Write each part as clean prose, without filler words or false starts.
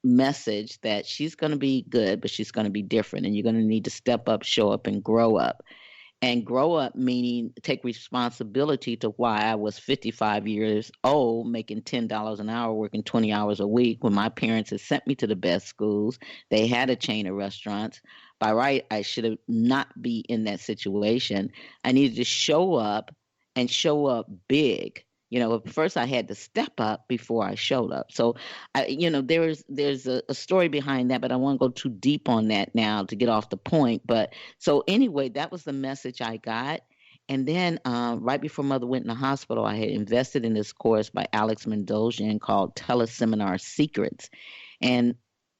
message that she's going to be good, but she's going to be different, and you're going to need to step up, show up, and grow up. And grow up meaning take responsibility to why I was 55 years old, making $10 an hour, working 20 hours a week when my parents had sent me to the best schools. They had a chain of restaurants. By right, I should have not be in that situation. I needed to show up and show up big. First I had to step up before I showed up. So, there's a story behind that, but I won't go too deep on that now to get off the point. But so anyway, that was the message I got. And then right before Mother went in the hospital, I had invested in this course by Alex Mendozian called Teleseminar Secrets. And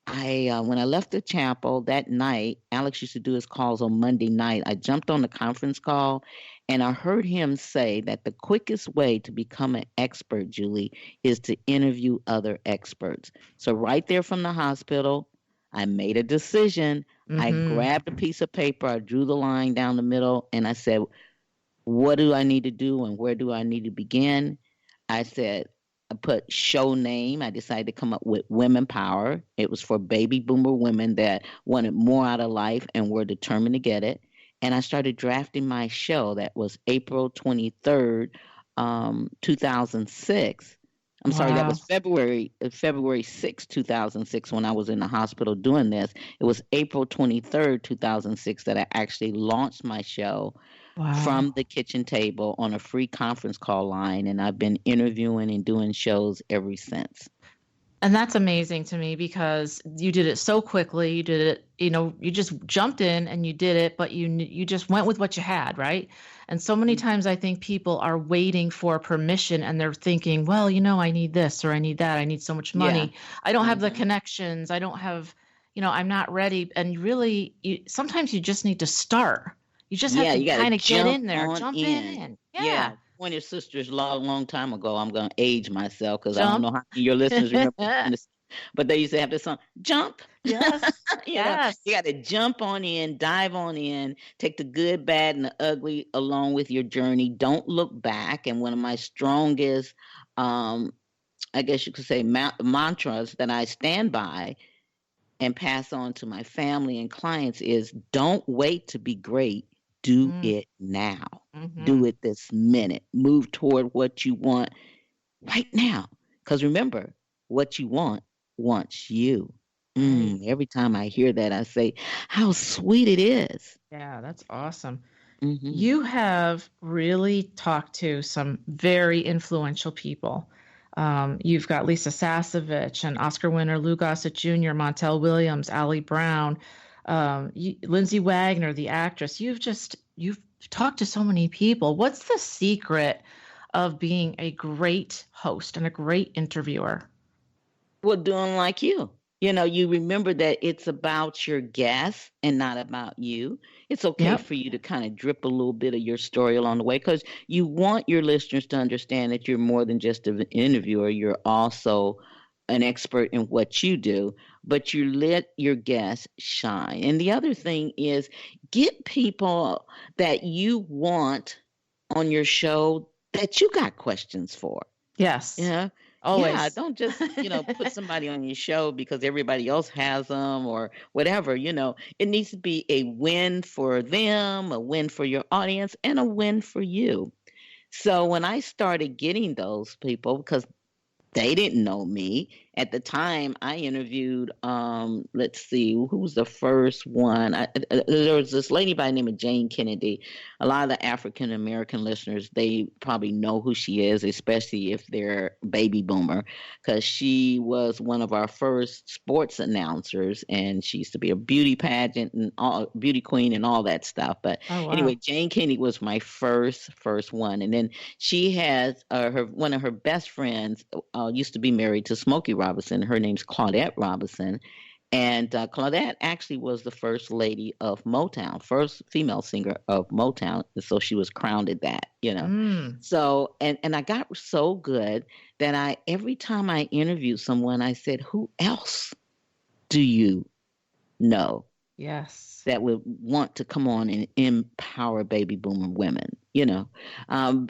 when I left the chapel that night, Alex used to do his calls on Monday night. I jumped on the conference call and I heard him say that the quickest way to become an expert, Julie, is to interview other experts. So right there from the hospital, I made a decision. I grabbed a piece of paper, I drew the line down the middle, and I said, what do I need to do and where do I need to begin? I said, I put show name. I decided to come up with Women Power. It was for baby boomer women that wanted more out of life and were determined to get it. And I started drafting my show. That was April 23rd, 2006. I'm sorry, that was February 6th, 2006 when I was in the hospital doing this. It was April 23rd, 2006 that I actually launched my show from the kitchen table on a free conference call line. And I've been interviewing and doing shows ever since. And that's amazing to me because you did it so quickly. You did it, you just jumped in and you did it, but you just went with what you had, right? And so many times I think people are waiting for permission and they're thinking, well, I need this or I need that. I need so much money. Yeah. I don't have the connections. I don't have, I'm not ready. And really, sometimes you just need to start. You just have to kind of get in there, jump in. Yeah. One of your sisters a long time ago, I'm going to age myself because I don't know how your listeners remember this, but they used to have this song, Jump. Yes. Yes. You got to jump on in, dive on in, take the good, bad, and the ugly along with your journey. Don't look back. And one of my strongest, I guess you could say, mantras that I stand by and pass on to my family and clients is don't wait to be great. Do it now. Do it this minute. Move toward what you want right now. Because remember, what you want wants you. Every time I hear that, I say, how sweet it is. Yeah, that's awesome. You have really talked to some very influential people. You've got Lisa Sasevich and Oscar winner Lou Gossett Jr., Montel Williams, Allie Brown, Lindsay Wagner, the actress. You've talked to so many people. What's the secret of being a great host and a great interviewer? Well, doing like you. You remember that it's about your guests and not about you. It's okay for you to kind of drip a little bit of your story along the way because you want your listeners to understand that you're more than just an interviewer. You're also an expert in what you do, but you let your guests shine. And the other thing is get people that you want on your show that you got questions for. Yes. Yeah. Always. Yeah, don't just, put somebody on your show because everybody else has them or whatever, It needs to be a win for them, a win for your audience, and a win for you. So when I started getting those people, because they didn't know me. At the time, I interviewed, let's see, who was the first one? There was this lady by the name of Jane Kennedy. A lot of the African-American listeners, they probably know who she is, especially if they're baby boomer, because she was one of our first sports announcers, and she used to be a beauty pageant and beauty queen and all that stuff. But anyway, Jane Kennedy was my first one. And then she has one of her best friends used to be married to Smokey Robinson. Her name's Claudette Robinson. And Claudette actually was the first lady of Motown, first female singer of Motown. So she was crowned at that, So, and I got so good that every time I interviewed someone, I said, who else do you know? Yes. That would want to come on and empower baby boomer women,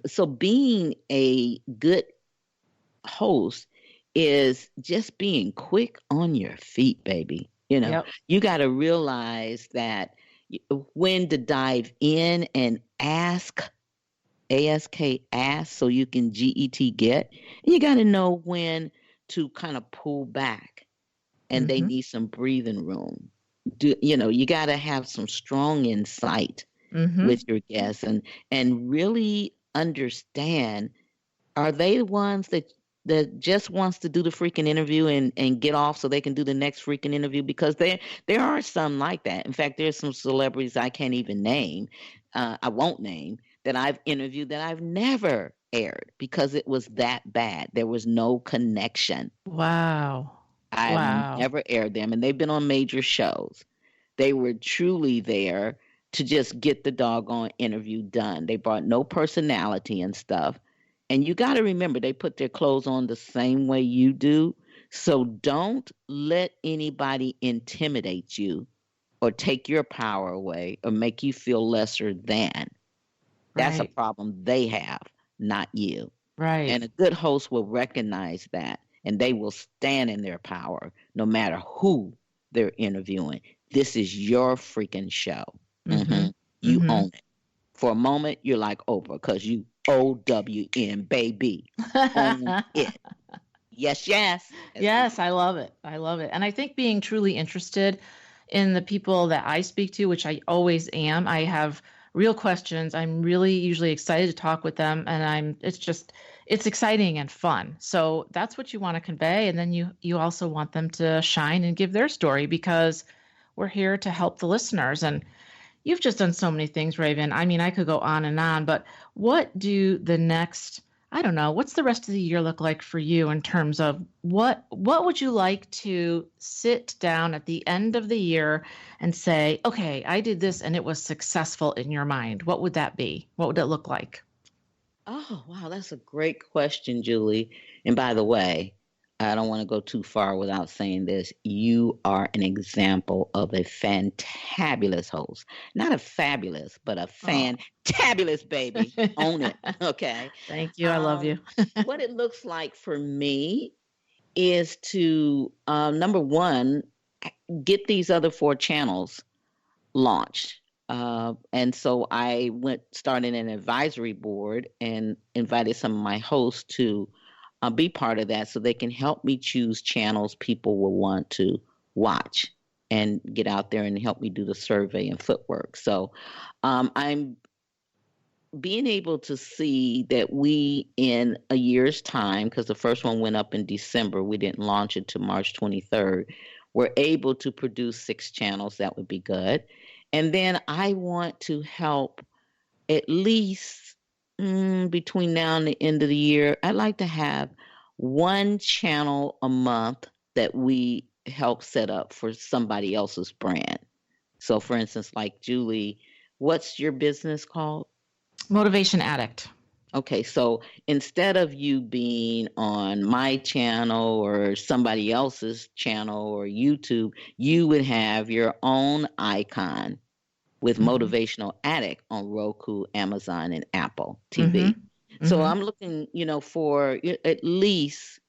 So being a good host is just being quick on your feet, baby. Yep. You got to realize that when to dive in and ask, so you can get. And you got to know when to kind of pull back, and they need some breathing room. You got to have some strong insight with your guests, and really understand, are they the ones that just wants to do the freaking interview and get off so they can do the next freaking interview? Because there are some like that. In fact, there's some celebrities I can't even name, I won't name, that I've interviewed that I've never aired because it was that bad. There was no connection. Wow. I've never aired them, and they've been on major shows. They were truly there to just get the doggone interview done. They brought no personality and stuff. And you got to remember, they put their clothes on the same way you do. So don't let anybody intimidate you or take your power away or make you feel lesser than. That's a problem they have, not you. Right. And a good host will recognize that, and they will stand in their power no matter who they're interviewing. This is your freaking show. You own it. For a moment, you're like Oprah because you OWN, baby. Own it. Yes. Yes, I love it. And I think being truly interested in the people that I speak to, which I always am, I have real questions. I'm really usually excited to talk with them, and it's exciting and fun. So that's what you want to convey. And then you also want them to shine and give their story, because we're here to help the listeners. And you've just done so many things, Raven. I mean, I could go on, but what's the rest of the year look like for you in terms of what would you like to sit down at the end of the year and say, okay, I did this and it was successful in your mind? What would that be? What would it look like? Oh, wow. That's a great question, Julie. And by the way, I don't want to go too far without saying this. You are an example of a fantabulous host. Not a fabulous, but a fantabulous, baby. Own it. Okay. Thank you. I love you. What it looks like for me is to, number one, get these other 4 channels launched. And so I started an advisory board and invited some of my hosts to be part of that so they can help me choose channels people will want to watch and get out there and help me do the survey and footwork. So I'm being able to see that we, in a year's time, because the first one went up in December, we didn't launch it till March 23rd, we're able to produce 6 channels. That would be good. And then I want to help at least between now and the end of the year, I'd like to have 1 channel a month that we help set up for somebody else's brand. So for instance, like Julie, what's your business called? Motivation Addict. Okay, so instead of you being on my channel or somebody else's channel or YouTube, you would have your own icon with Motivational Addict on Roku, Amazon, and Apple TV. So I'm looking, for at least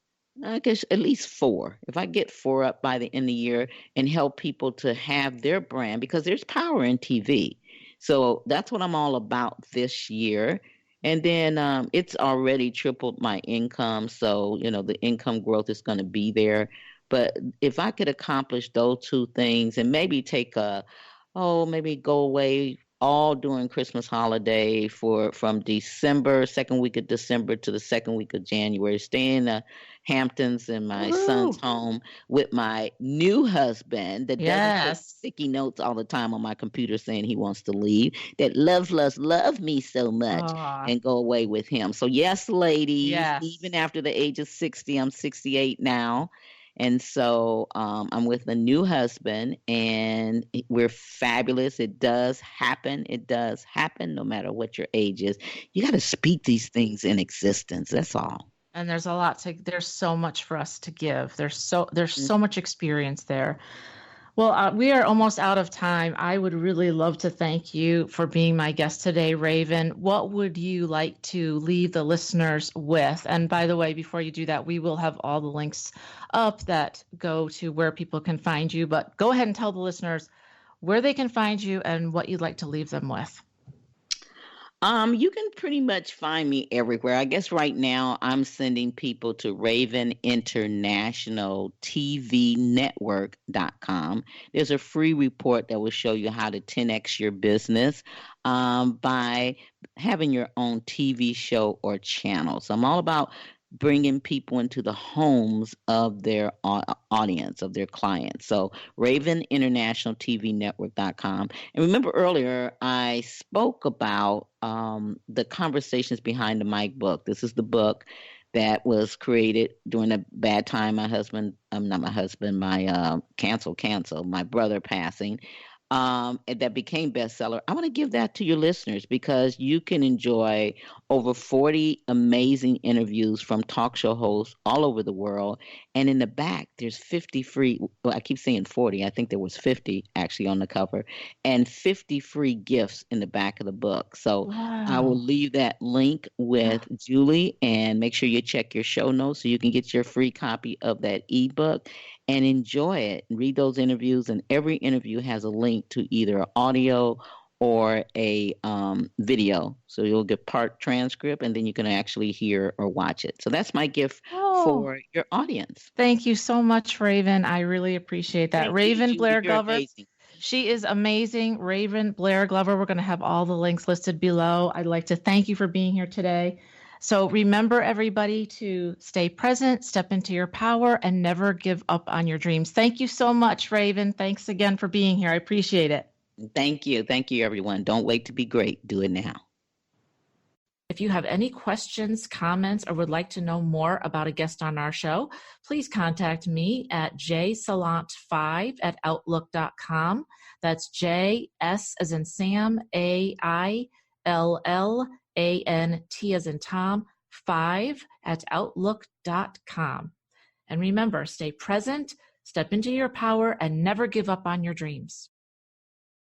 4. If I get 4 up by the end of the year and help people to have their brand, because there's power in TV. So that's what I'm all about this year. And then it's already tripled my income. So, the income growth is going to be there. But if I could accomplish those 2 things and maybe maybe go away all during Christmas holiday from December, second week of December to the second week of January, stay in the Hamptons in my son's home with my new husband that doesn't put sticky notes all the time on my computer saying he wants to leave, that love me so much, and go away with him. So yes, ladies, even after the age of 60, I'm 68 now. And so I'm with a new husband, and we're fabulous. It does happen. No matter what your age is. You got to speak these things in existence. That's all. And there's there's so much for us to give. There's so much experience there. Well, we are almost out of time. I would really love to thank you for being my guest today, Raven. What would you like to leave the listeners with? And by the way, before you do that, we will have all the links up that go to where people can find you. But go ahead and tell the listeners where they can find you and what you'd like to leave them with. You can pretty much find me everywhere. I guess right now I'm sending people to Raven International TV Network.com. There's a free report that will show you how to 10x your business by having your own TV show or channel. So I'm all about bringing people into the homes of their audience, of their clients. So Raven International TV Network.com. And remember earlier, I spoke about the conversations behind the mic book. This is the book that was created during a bad time. My husband, not my husband, my my brother passing. And that became bestseller. I want to give that to your listeners because you can enjoy over 40 amazing interviews from talk show hosts all over the world. And in the back, there's 50 free, well, I keep saying 40. I think there was 50 actually on the cover, and 50 free gifts in the back of the book. So Wow. I will leave that link with Julie, and make sure you check your show notes so you can get your free copy of that ebook and enjoy it. Read those interviews, and every interview has a link to either audio or a video. So you'll get part transcript, and then you can actually hear or watch it. So that's my gift for your audience. Thank you so much, Raven. I really appreciate that. Thank Raven you, Blair Julie. You're Glover. amazing. She is amazing. Raven Blair Glover. We're going to have all the links listed below. I'd like to thank you for being here today. So remember, everybody, to stay present, step into your power, and never give up on your dreams. Thank you so much, Raven. Thanks again for being here. I appreciate it. Thank you. Thank you, everyone. Don't wait to be great. Do it now. If you have any questions, comments, or would like to know more about a guest on our show, please contact me at jsalant5@outlook.com. That's J-S as in Sam, A-I-L-L-A-N-T as in Tom, 5@outlook.com. And remember, stay present, step into your power, and never give up on your dreams.